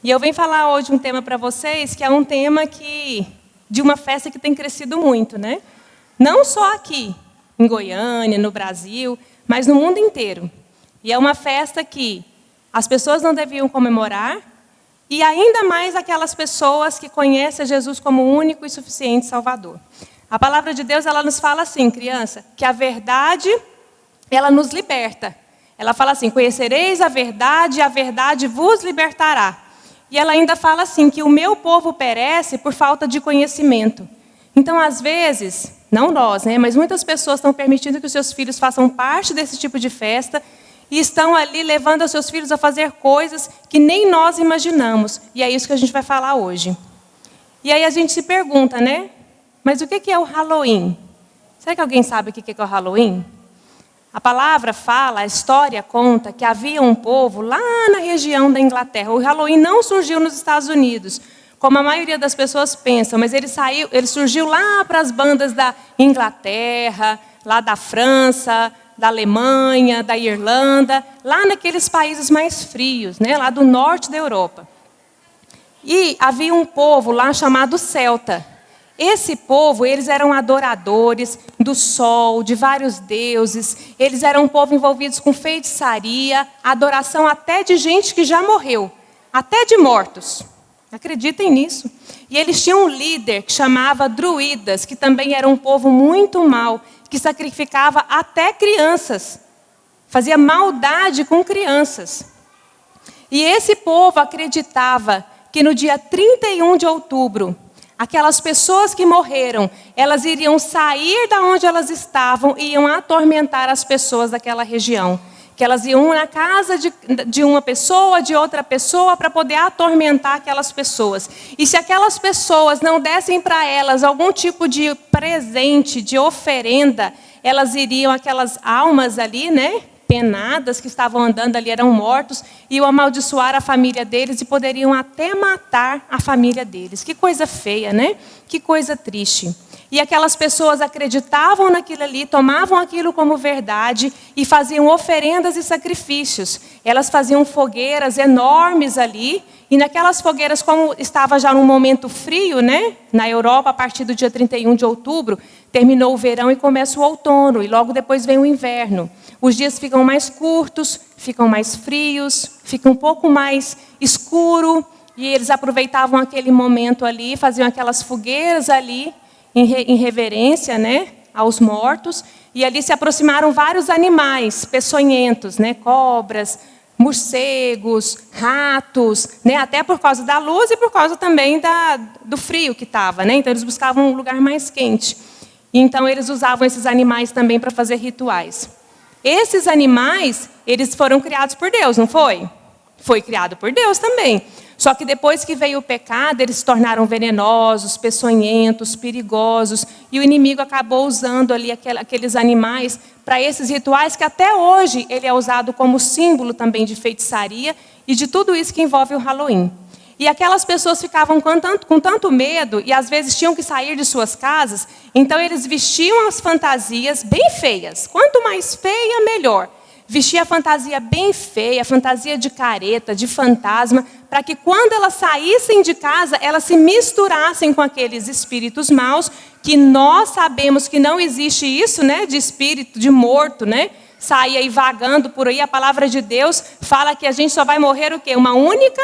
E eu venho falar hoje um tema para vocês, que é um tema de uma festa que tem crescido muito, né? Não só aqui, em Goiânia, no Brasil, mas no mundo inteiro. E é uma festa que as pessoas não deviam comemorar, e ainda mais aquelas pessoas que conhecem Jesus como o único e suficiente Salvador. A palavra de Deus, ela nos fala assim, criança, que a verdade, ela nos liberta. Ela fala assim, conhecereis a verdade vos libertará. E ela ainda fala assim, que o meu povo perece por falta de conhecimento. Então, às vezes, não nós, né, mas muitas pessoas estão permitindo que os seus filhos façam parte desse tipo de festa e estão ali levando os seus filhos a fazer coisas que nem nós imaginamos. E é isso que a gente vai falar hoje. E aí a gente se pergunta, né? Mas o que é o Halloween? Será que alguém sabe o que é o Halloween? A palavra fala, a história conta que havia um povo lá na região da Inglaterra. O Halloween não surgiu nos Estados Unidos, como a maioria das pessoas pensam, mas ele surgiu lá para as bandas da Inglaterra, lá da França, da Alemanha, da Irlanda, lá naqueles países mais frios, né, lá do norte da Europa. E havia um povo lá chamado celta. Esse povo, eles eram adoradores do sol, de vários deuses. Eles eram um povo envolvidos com feitiçaria, adoração até de gente que já morreu, até de mortos. Acreditem nisso. E eles tinham um líder que chamava druidas, que também era um povo muito mau, que sacrificava até crianças. Fazia maldade com crianças. E esse povo acreditava que no dia 31 de outubro, aquelas pessoas que morreram, elas iriam sair da onde elas estavam e iam atormentar as pessoas daquela região. Que elas iam na casa de uma pessoa, de outra pessoa, para poder atormentar aquelas pessoas. E se aquelas pessoas não dessem para elas algum tipo de presente, de oferenda, elas iriam, aquelas almas ali, né, penadas, que estavam andando ali, eram mortos, iam amaldiçoar a família deles e poderiam até matar a família deles. Que coisa feia, né? Que coisa triste. E aquelas pessoas acreditavam naquilo ali, tomavam aquilo como verdade e faziam oferendas e sacrifícios. Elas faziam fogueiras enormes ali, e naquelas fogueiras, como estava já num momento frio, né? Na Europa, a partir do dia 31 de outubro, terminou o verão e começa o outono, e logo depois vem o inverno. Os dias ficam mais curtos, ficam mais frios, fica um pouco mais escuro, e eles aproveitavam aquele momento ali, faziam aquelas fogueiras ali, em reverência, né, aos mortos, e ali se aproximaram vários animais peçonhentos, né, cobras, morcegos, ratos, né, até por causa da luz e por causa também do frio que estava, né, então eles buscavam um lugar mais quente. E então eles usavam esses animais também para fazer rituais. Esses animais, eles foram criados por Deus, não foi? Foi criado por Deus também. Só que depois que veio o pecado, eles se tornaram venenosos, peçonhentos, perigosos. E o inimigo acabou usando ali aqueles animais para esses rituais, que até hoje ele é usado como símbolo também de feitiçaria e de tudo isso que envolve o Halloween. E aquelas pessoas ficavam com tanto medo e às vezes tinham que sair de suas casas. Então eles vestiam as fantasias bem feias. Quanto mais feia, melhor. Vestia a fantasia bem feia, fantasia de careta, de fantasma, para que quando elas saíssem de casa, elas se misturassem com aqueles espíritos maus, que nós sabemos que não existe isso, né, de espírito, de morto, né? Sair aí vagando por aí, a palavra de Deus fala que a gente só vai morrer o quê? Uma única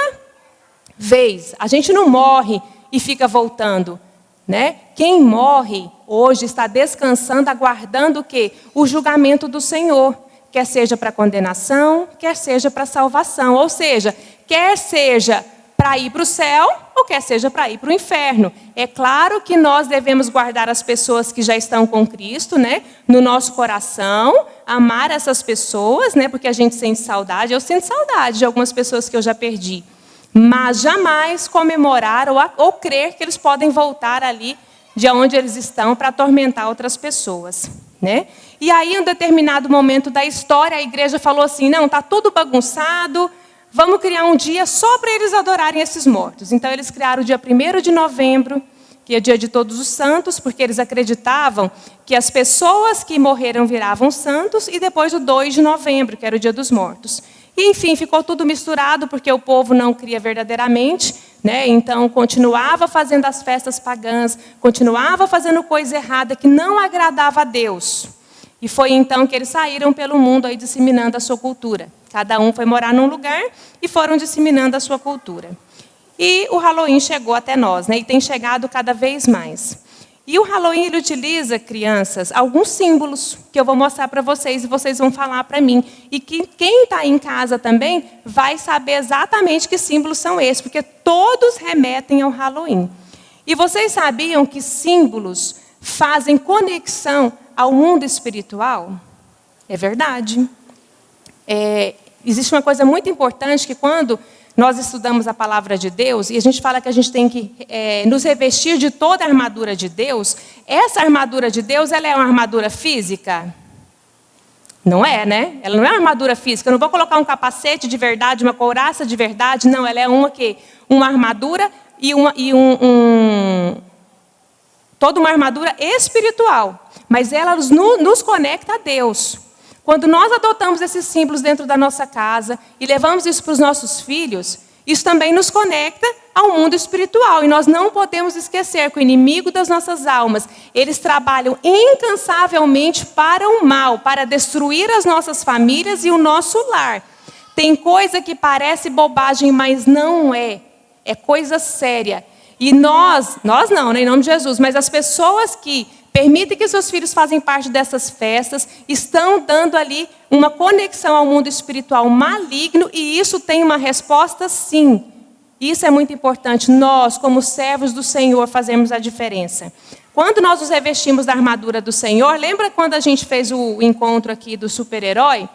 vez. A gente não morre e fica voltando, né? Quem morre hoje está descansando, aguardando o quê? O julgamento do Senhor. Quer seja para condenação, quer seja para salvação. Ou seja, quer seja para ir para o céu, ou quer seja para ir para o inferno. É claro que nós devemos guardar as pessoas que já estão com Cristo, né, no nosso coração, amar essas pessoas, né, porque a gente sente saudade. Eu sinto saudade de algumas pessoas que eu já perdi. Mas jamais comemorar ou crer que eles podem voltar ali de onde eles estão para atormentar outras pessoas, né? E aí, em um determinado momento da história, a igreja falou assim, não, está tudo bagunçado, vamos criar um dia só para eles adorarem esses mortos. Então, eles criaram o dia 1º de novembro, que é dia de Todos os Santos, porque eles acreditavam que as pessoas que morreram viravam santos, e depois o 2 de novembro, que era o dia dos mortos. E, enfim, ficou tudo misturado, porque o povo não cria verdadeiramente, né? Então, continuava fazendo as festas pagãs, continuava fazendo coisa errada que não agradava a Deus. E foi então que eles saíram pelo mundo aí disseminando a sua cultura. Cada um foi morar num lugar e foram disseminando a sua cultura. E o Halloween chegou até nós, né? E tem chegado cada vez mais. E o Halloween, ele utiliza, crianças, alguns símbolos que eu vou mostrar para vocês e vocês vão falar para mim. E que quem está em casa também vai saber exatamente que símbolos são esses, porque todos remetem ao Halloween. E vocês sabiam que símbolos fazem conexão ao mundo espiritual? É verdade. Existe uma coisa muito importante que quando nós estudamos a palavra de Deus e a gente fala que a gente tem que nos revestir de toda a armadura de Deus, essa armadura de Deus, ela é uma armadura física? Não é, né? Ela não é uma armadura física. Eu não vou colocar um capacete de verdade, uma couraça de verdade. Não, ela é uma armadura e toda uma armadura espiritual. Mas ela nos conecta a Deus. Quando nós adotamos esses símbolos dentro da nossa casa e levamos isso para os nossos filhos, isso também nos conecta ao mundo espiritual. E nós não podemos esquecer que o inimigo das nossas almas, eles trabalham incansavelmente para o mal, para destruir as nossas famílias e o nosso lar. Tem coisa que parece bobagem, mas não é. É coisa séria. E nós não, né, em nome de Jesus, mas as pessoas que permitem que seus filhos façam parte dessas festas, estão dando ali uma conexão ao mundo espiritual maligno, e isso tem uma resposta sim. Isso é muito importante, nós, como servos do Senhor, fazemos a diferença. Quando nós nos revestimos da armadura do Senhor, lembra quando a gente fez o encontro aqui do super-herói?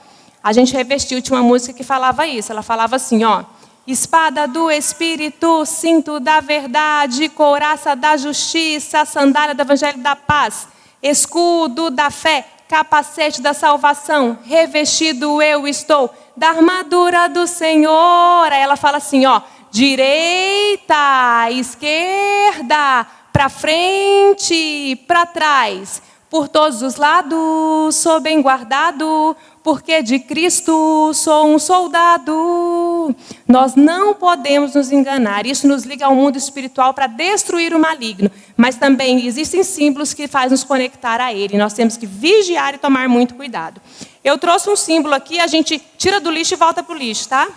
A gente revestiu, tinha uma música que falava isso, ela falava assim, ó: espada do Espírito, cinto da verdade, couraça da justiça, sandália do evangelho da paz, escudo da fé, capacete da salvação, revestido eu estou da armadura do Senhor. Aí ela fala assim, ó: direita, esquerda, para frente, para trás, por todos os lados sou bem guardado, porque de Cristo sou um soldado. Nós não podemos nos enganar. Isso nos liga ao mundo espiritual para destruir o maligno. Mas também existem símbolos que fazem nos conectar a ele. Nós temos que vigiar e tomar muito cuidado. Eu trouxe um símbolo aqui, a gente tira do lixo e volta para o lixo, tá?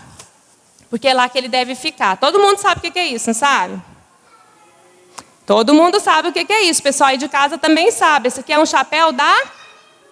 Porque é lá que ele deve ficar. Todo mundo sabe o que é isso, não sabe? Todo mundo sabe o que é isso. O pessoal aí de casa também sabe. Esse aqui é um chapéu da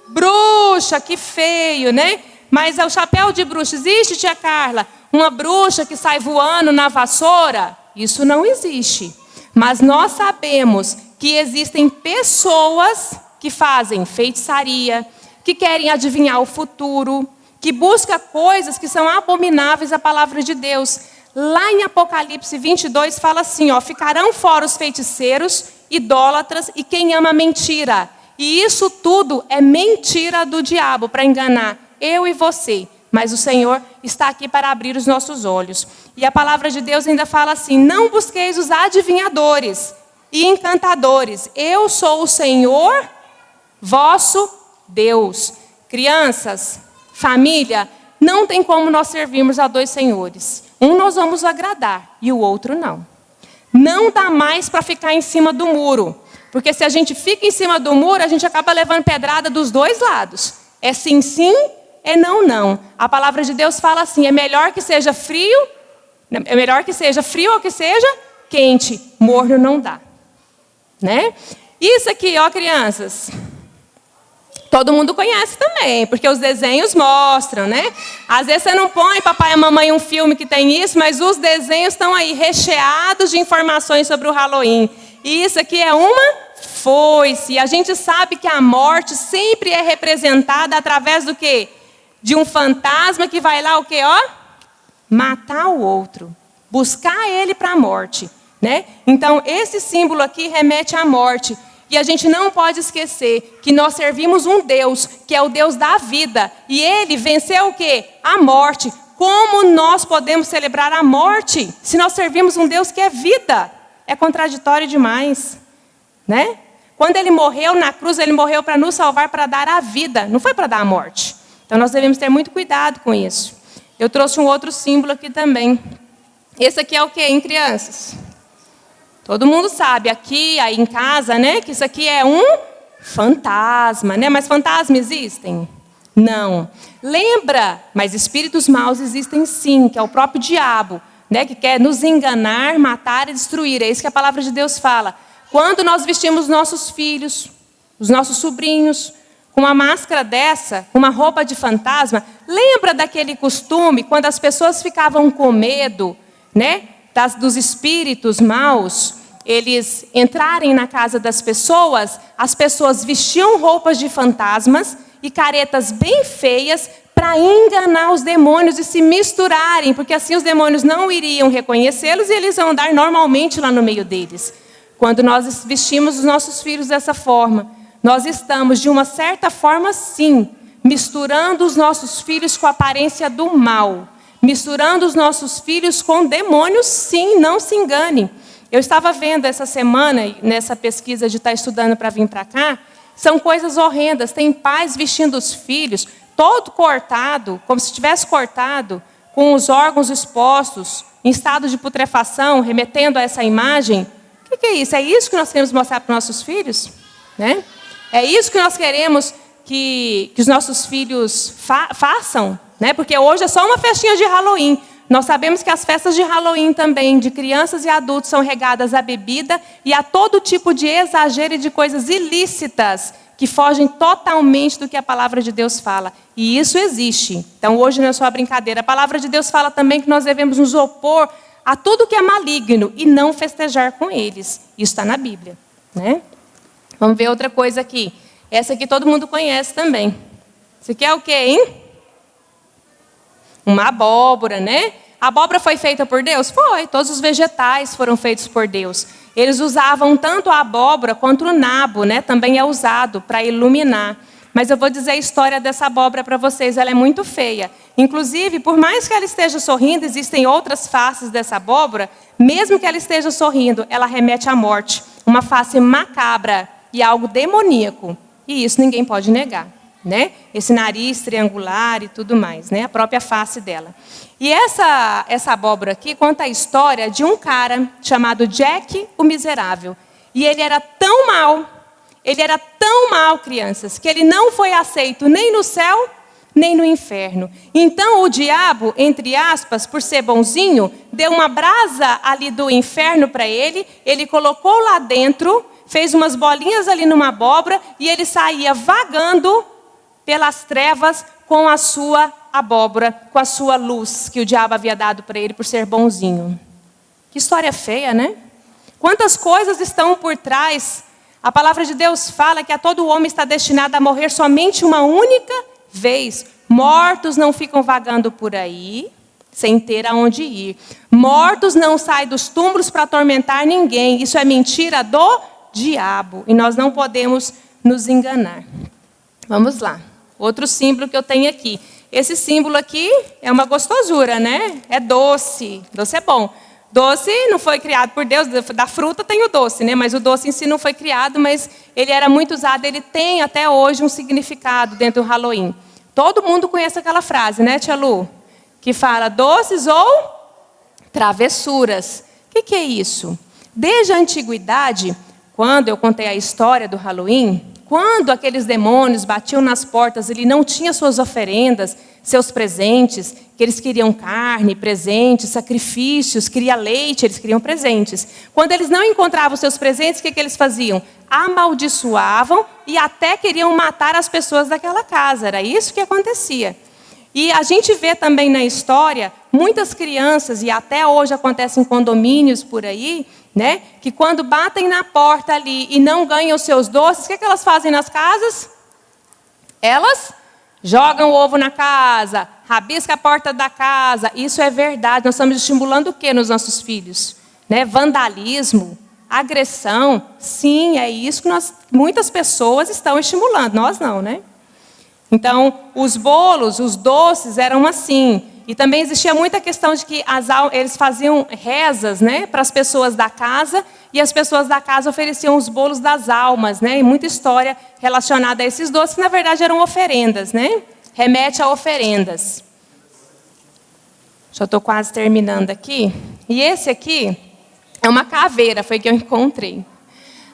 bruxa, que feio, né? Mas é o chapéu de bruxa. Existe, tia Carla, uma bruxa que sai voando na vassoura? Isso não existe. Mas nós sabemos que existem pessoas que fazem feitiçaria, que querem adivinhar o futuro, que buscam coisas que são abomináveis à palavra de Deus. Lá em Apocalipse 22 fala assim, ó: ficarão fora os feiticeiros, idólatras e quem ama mentira. E isso tudo é mentira do diabo para enganar eu e você. Mas o Senhor está aqui para abrir os nossos olhos. E a palavra de Deus ainda fala assim: não busqueis os adivinhadores e encantadores. Eu sou o Senhor, vosso Deus. Crianças, família, não tem como nós servirmos a dois senhores. Um nós vamos agradar e o outro não. Não dá mais para ficar em cima do muro. Porque se a gente fica em cima do muro, a gente acaba levando pedrada dos dois lados. É sim, sim, é não, não. A palavra de Deus fala assim: é melhor que seja frio ou que seja quente. Morno não dá. Né? Isso aqui, ó, crianças, todo mundo conhece também, porque os desenhos mostram, né? Às vezes você não põe papai e mamãe um filme que tem isso, mas os desenhos estão aí recheados de informações sobre o Halloween. E isso aqui é uma foice. E a gente sabe que a morte sempre é representada através do quê? De um fantasma que vai lá o quê? Ó, matar o outro, buscar ele para a morte, né? Então esse símbolo aqui remete à morte. E a gente não pode esquecer que nós servimos um Deus, que é o Deus da vida. E Ele venceu o quê? A morte. Como nós podemos celebrar a morte se nós servimos um Deus que é vida? É contraditório demais, né? Quando Ele morreu na cruz, Ele morreu para nos salvar, para dar a vida. Não foi para dar a morte. Então nós devemos ter muito cuidado com isso. eu trouxe um outro símbolo aqui também. Esse aqui é o quê, hein, crianças? Todo mundo sabe, aqui, aí em casa, né, que isso aqui é um fantasma, né? Mas fantasmas existem? Não. Lembra, mas espíritos maus existem sim, que é o próprio diabo, né, que quer nos enganar, matar e destruir. É isso que a palavra de Deus fala. Quando nós vestimos nossos filhos, os nossos sobrinhos, com uma máscara dessa, com uma roupa de fantasma, lembra daquele costume, quando as pessoas ficavam com medo, né, dos espíritos maus, eles entrarem na casa das pessoas, as pessoas vestiam roupas de fantasmas e caretas bem feias para enganar os demônios e se misturarem, porque assim os demônios não iriam reconhecê-los e eles vão andar normalmente lá no meio deles. Quando nós vestimos os nossos filhos dessa forma, nós estamos, de uma certa forma, sim, misturando os nossos filhos com a aparência do mal, misturando os nossos filhos com demônios, sim, não se engane. Eu estava vendo essa semana, nessa pesquisa de estar estudando para vir para cá, são coisas horrendas. Tem pais vestindo os filhos, todo cortado, como se tivesse cortado, com os órgãos expostos, em estado de putrefação, remetendo a essa imagem. O que é isso? É isso que nós queremos mostrar para os nossos filhos? Né? É isso que nós queremos que os nossos filhos façam? Né? Porque hoje é só uma festinha de Halloween. Nós sabemos que as festas de Halloween também, de crianças e adultos, são regadas à bebida e a todo tipo de exagero e de coisas ilícitas que fogem totalmente do que a palavra de Deus fala. E isso existe. Então, hoje não é só uma brincadeira. A palavra de Deus fala também que nós devemos nos opor a tudo que é maligno e não festejar com eles. Isso está na Bíblia. Né? Vamos ver outra coisa aqui. Essa aqui todo mundo conhece também. Isso aqui é o quê, hein? Uma abóbora, né? A abóbora foi feita por Deus? Foi. Todos os vegetais foram feitos por Deus. Eles usavam tanto a abóbora quanto o nabo, né? Também é usado para iluminar. Mas eu vou dizer a história dessa abóbora para vocês. Ela é muito feia. Inclusive, por mais que ela esteja sorrindo, existem outras faces dessa abóbora. Mesmo que ela esteja sorrindo, ela remete à morte. Uma face macabra e algo demoníaco. E isso ninguém pode negar. Né? Esse nariz triangular e tudo mais, né? A própria face dela. E essa abóbora aqui conta a história de um cara chamado Jack o Miserável. E ele era tão mal, crianças, que ele não foi aceito nem no céu, nem no inferno. Então o diabo, entre aspas, por ser bonzinho, deu uma brasa ali do inferno para ele, ele colocou lá dentro, fez umas bolinhas ali numa abóbora e ele saía vagando pelas trevas com a sua abóbora, com a sua luz que o diabo havia dado para ele por ser bonzinho. Que história feia, né? Quantas coisas estão por trás. A palavra de Deus fala que a todo homem está destinado a morrer somente uma única vez. Mortos não ficam vagando por aí, sem ter aonde ir. Mortos não saem dos túmulos para atormentar ninguém. Isso é mentira do diabo. E nós não podemos nos enganar. Vamos lá. Outro símbolo que eu tenho aqui. Esse símbolo aqui é uma gostosura, né? É doce. Doce é bom. Doce não foi criado por Deus. Da fruta tem o doce, né? Mas o doce em si não foi criado, mas ele era muito usado. Ele tem até hoje um significado dentro do Halloween. Todo mundo conhece aquela frase, né, tia Lu? Que fala doces ou travessuras. O que é isso? Desde a antiguidade, quando eu contei a história do Halloween, quando aqueles demônios batiam nas portas, ele não tinha suas oferendas, seus presentes, que eles queriam carne, presentes, sacrifícios, queria leite, eles queriam presentes. Quando eles não encontravam seus presentes, o que eles faziam? Amaldiçoavam e até queriam matar as pessoas daquela casa. Era isso que acontecia. E a gente vê também na história, muitas crianças, e até hoje acontece em condomínios por aí, né, que quando batem na porta ali e não ganham os seus doces, o que elas fazem nas casas? Elas jogam o ovo na casa, rabiscam a porta da casa. Isso é verdade. Nós estamos estimulando o que nos nossos filhos? Né? Vandalismo, agressão. Sim, é isso que muitas pessoas estão estimulando. Nós não, né? Então, os bolos, os doces eram assim. E também existia muita questão de que eles faziam rezas, né, para as pessoas da casa, e as pessoas da casa ofereciam os bolos das almas, né, e muita história relacionada a esses doces, que na verdade eram oferendas, né, remete a oferendas. Já estou quase terminando aqui. E esse aqui é uma caveira, foi que eu encontrei.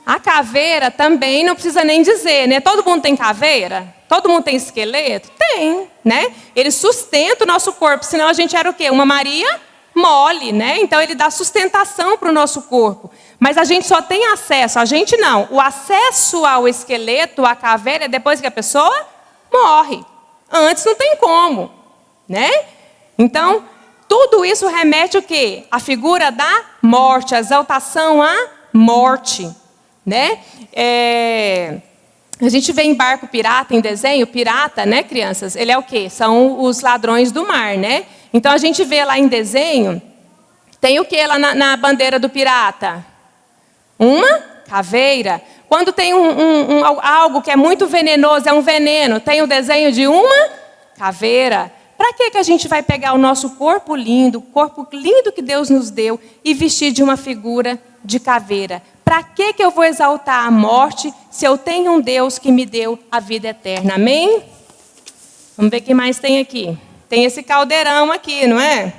A caveira também não precisa nem dizer, né? Todo mundo tem caveira? Todo mundo tem esqueleto? Tem, né? Ele sustenta o nosso corpo, senão a gente era o quê? Uma Maria mole, né? Então ele dá sustentação para o nosso corpo. Mas a gente só tem acesso, a gente não. O acesso ao esqueleto, à caveira, é depois que a pessoa morre. Antes não tem como, né? Então, tudo isso remete o quê? A figura da morte, a exaltação à morte, né? A gente vê em barco pirata, em desenho, pirata, né, crianças? Ele é o quê? São os ladrões do mar, né? Então, a gente vê lá em desenho, tem o que lá na bandeira do pirata? Uma caveira. Quando tem algo que é muito venenoso, é um veneno, tem o desenho de uma caveira. Para que a gente vai pegar o nosso corpo lindo que Deus nos deu, e vestir de uma figura de caveira? Para que eu vou exaltar a morte se eu tenho um Deus que me deu a vida eterna? Amém? Vamos ver o que mais tem aqui. Tem esse caldeirão aqui, não é?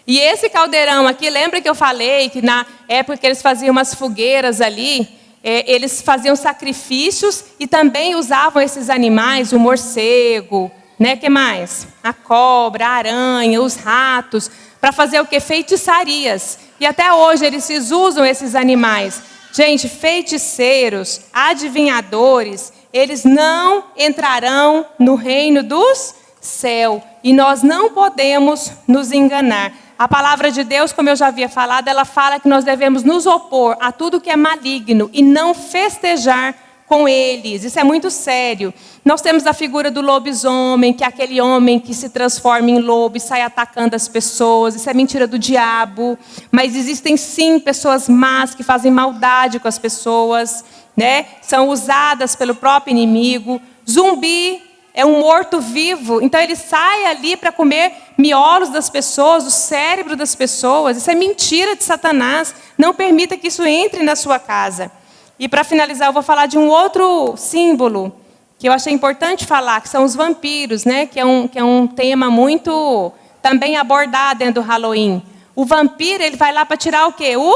E esse caldeirão aqui, lembra que eu falei que na época que eles faziam umas fogueiras ali, eles faziam sacrifícios e também usavam esses animais, o morcego, né? Que mais? A cobra, a aranha, os ratos, para fazer o quê? Feitiçarias. E até hoje eles usam esses animais. Gente, feiticeiros, adivinhadores, eles não entrarão no reino dos céus. E nós não podemos nos enganar. A palavra de Deus, como eu já havia falado, ela fala que nós devemos nos opor a tudo que é maligno e não festejar com eles. Isso é muito sério. Nós temos a figura do lobisomem, que é aquele homem que se transforma em lobo e sai atacando as pessoas. Isso é mentira do diabo. Mas existem sim pessoas más que fazem maldade com as pessoas, né? São usadas pelo próprio inimigo. Zumbi é um morto-vivo, então ele sai ali para comer miolos das pessoas, o cérebro das pessoas. Isso é mentira de Satanás. Não permita que isso entre na sua casa. E para finalizar, eu vou falar de um outro símbolo que eu achei importante falar, que são os vampiros, né? Que é um tema muito também abordado dentro do Halloween. O vampiro, ele vai lá para tirar o quê? O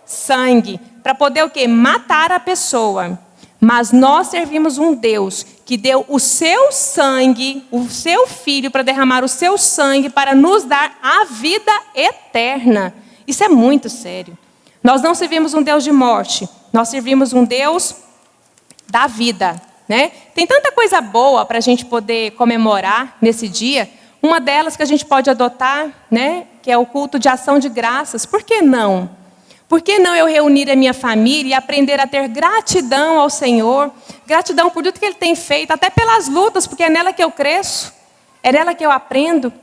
sangue, para poder o quê? Matar a pessoa. Mas nós servimos um Deus que deu o seu sangue, o seu filho, para derramar o seu sangue, para nos dar a vida eterna. Isso é muito sério. Nós não servimos um Deus de morte, nós servimos um Deus da vida, né? Tem tanta coisa boa para a gente poder comemorar nesse dia. Uma delas que a gente pode adotar, né? Que é o culto de ação de graças. Por que não? Por que não eu reunir a minha família e aprender a ter gratidão ao Senhor? Gratidão por tudo que Ele tem feito, até pelas lutas, porque é nela que eu cresço, é nela que eu aprendo.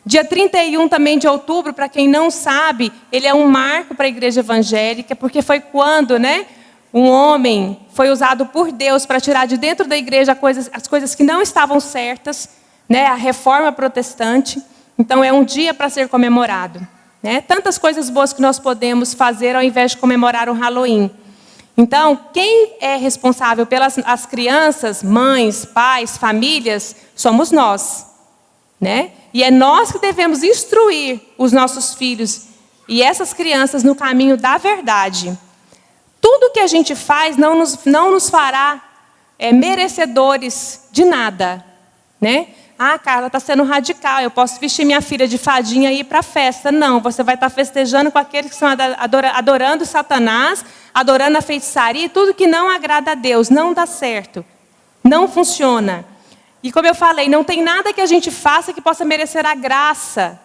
Dia 31 também de outubro, para quem não sabe, ele é um marco para a igreja evangélica, porque foi quando, né, um homem foi usado por Deus para tirar de dentro da igreja as coisas que não estavam certas, né, a reforma protestante. Então é um dia para ser comemorado. Né? Tantas coisas boas que nós podemos fazer ao invés de comemorar o Halloween. Então, quem é responsável pelas as crianças, mães, pais, famílias, somos nós. Né? E é nós que devemos instruir os nossos filhos e essas crianças no caminho da verdade. Tudo que a gente faz não nos fará merecedores de nada. Né? Ah, Carla, está sendo radical, eu posso vestir minha filha de fadinha e ir para a festa. Não, você vai estar festejando com aqueles que estão adorando Satanás, adorando a feitiçaria, e tudo que não agrada a Deus, não dá certo, não funciona. E como eu falei, não tem nada que a gente faça que possa merecer a graça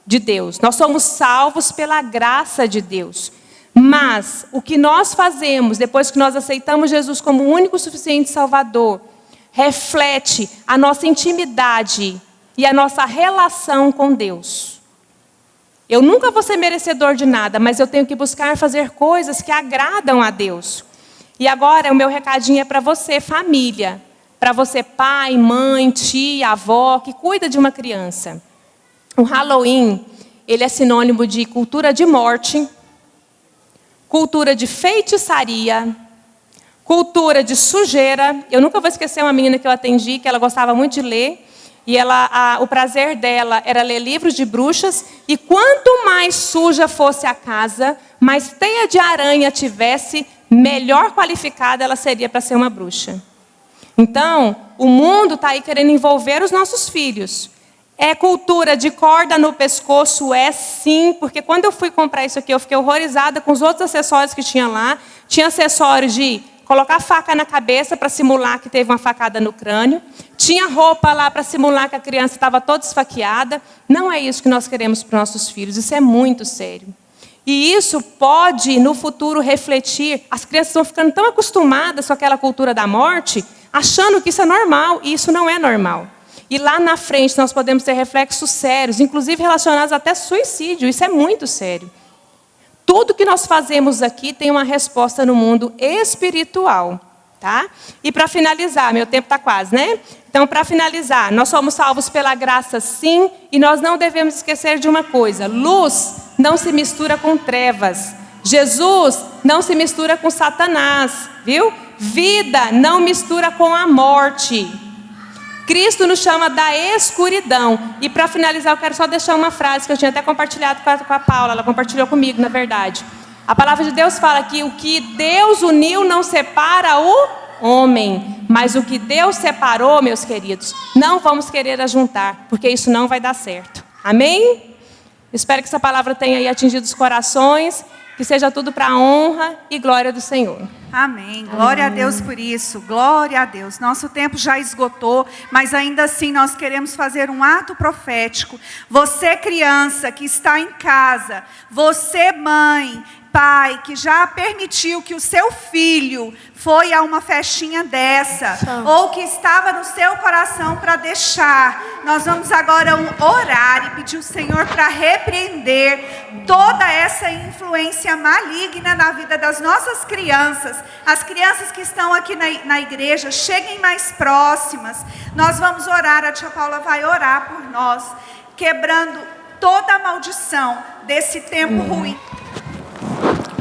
de Deus. Nós somos salvos pela graça de Deus. Mas o que nós fazemos depois que nós aceitamos Jesus como o único e suficiente Salvador, reflete a nossa intimidade e a nossa relação com Deus. Eu nunca vou ser merecedor de nada, mas eu tenho que buscar fazer coisas que agradam a Deus. E agora o meu recadinho é para você, família. Para você, pai, mãe, tia, avó, que cuida de uma criança. O Halloween, ele é sinônimo de cultura de morte, cultura de feitiçaria, cultura de sujeira. Eu nunca vou esquecer uma menina que eu atendi, que ela gostava muito de ler. e o prazer dela era ler livros de bruxas, e quanto mais suja fosse a casa, mais teia de aranha tivesse, melhor qualificada ela seria para ser uma bruxa. Então, o mundo está aí querendo envolver os nossos filhos. É cultura de corda no pescoço? É sim, porque quando eu fui comprar isso aqui, eu fiquei horrorizada com os outros acessórios que tinha lá. Tinha acessórios de colocar faca na cabeça para simular que teve uma facada no crânio. Tinha roupa lá para simular que a criança estava toda esfaqueada. Não é isso que nós queremos para os nossos filhos, isso é muito sério. E isso pode, no futuro, refletir. As crianças vão ficando tão acostumadas com aquela cultura da morte, achando que isso é normal, e isso não é normal. E lá na frente nós podemos ter reflexos sérios, inclusive relacionados até suicídio, isso é muito sério. Tudo que nós fazemos aqui tem uma resposta no mundo espiritual, tá? E para finalizar, meu tempo está quase, né? Então, para finalizar, nós somos salvos pela graça sim, e nós não devemos esquecer de uma coisa: luz não se mistura com trevas. Jesus não se mistura com Satanás, viu? Vida não mistura com a morte. Cristo nos chama da escuridão. E para finalizar, eu quero só deixar uma frase que eu tinha até compartilhado com a Paula. Ela compartilhou comigo, na verdade. A palavra de Deus fala que o que Deus uniu não separa o homem. Mas o que Deus separou, meus queridos, não vamos querer ajuntar, porque isso não vai dar certo. Amém? Espero que essa palavra tenha aí atingido os corações. Que seja tudo para a honra e glória do Senhor. Amém. Glória a Deus por isso. Glória a Deus. Nosso tempo já esgotou, mas ainda assim nós queremos fazer um ato profético. Você, criança que está em casa, você, mãe, pai, que já permitiu que o seu filho foi a uma festinha dessa, ou que estava no seu coração para deixar, nós vamos agora orar e pedir ao Senhor para repreender toda essa influência maligna na vida das nossas crianças. As crianças que estão aqui na igreja, cheguem mais próximas. Nós vamos orar, a tia Paula vai orar por nós, quebrando toda a maldição desse tempo ruim.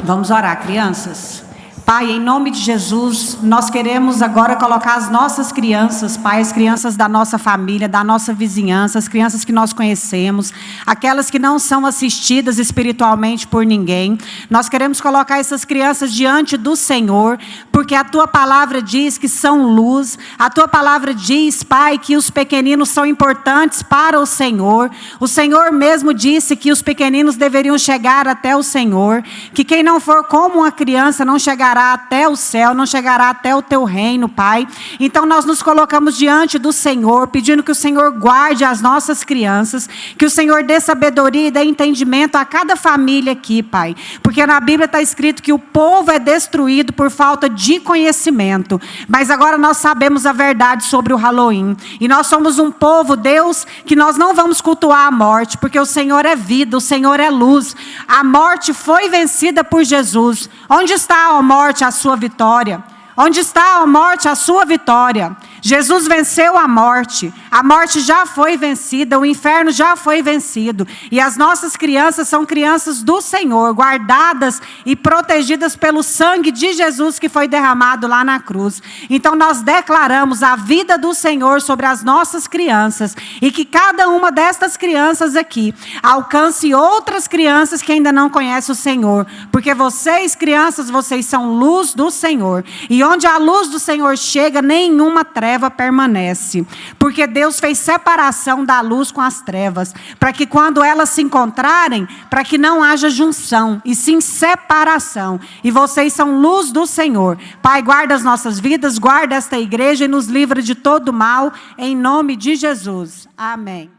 Vamos orar, crianças. Pai, em nome de Jesus, nós queremos agora colocar as nossas crianças, Pai, as crianças da nossa família, da nossa vizinhança, as crianças que nós conhecemos, aquelas que não são assistidas espiritualmente por ninguém. Nós queremos colocar essas crianças diante do Senhor, porque a Tua palavra diz que são luz. A Tua palavra diz, Pai, que os pequeninos são importantes para o Senhor. O Senhor mesmo disse que os pequeninos deveriam chegar até o Senhor, que quem não for como uma criança não chegará até o céu, não chegará até o Teu reino, Pai. Então nós nos colocamos diante do Senhor, pedindo que o Senhor guarde as nossas crianças, que o Senhor dê sabedoria e dê entendimento a cada família aqui, Pai. Porque na Bíblia está escrito que o povo é destruído por falta de conhecimento. Mas agora nós sabemos a verdade sobre o Halloween. E nós somos um povo, Deus, que nós não vamos cultuar a morte, porque o Senhor é vida, o Senhor é luz. A morte foi vencida por Jesus. Onde está a morte? A sua vitória. Onde está a morte, a sua vitória? Jesus venceu a morte já foi vencida, o inferno já foi vencido. E as nossas crianças são crianças do Senhor, guardadas e protegidas pelo sangue de Jesus que foi derramado lá na cruz. Então nós declaramos a vida do Senhor sobre as nossas crianças, e que cada uma destas crianças aqui alcance outras crianças que ainda não conhecem o Senhor. Porque vocês, crianças, vocês são luz do Senhor. E onde a luz do Senhor chega, nenhuma treva permanece, porque Deus fez separação da luz com as trevas, para que quando elas se encontrarem, para que não haja junção, e sim separação. E vocês são luz do Senhor. Pai, guarda as nossas vidas, guarda esta igreja e nos livra de todo mal, em nome de Jesus. Amém.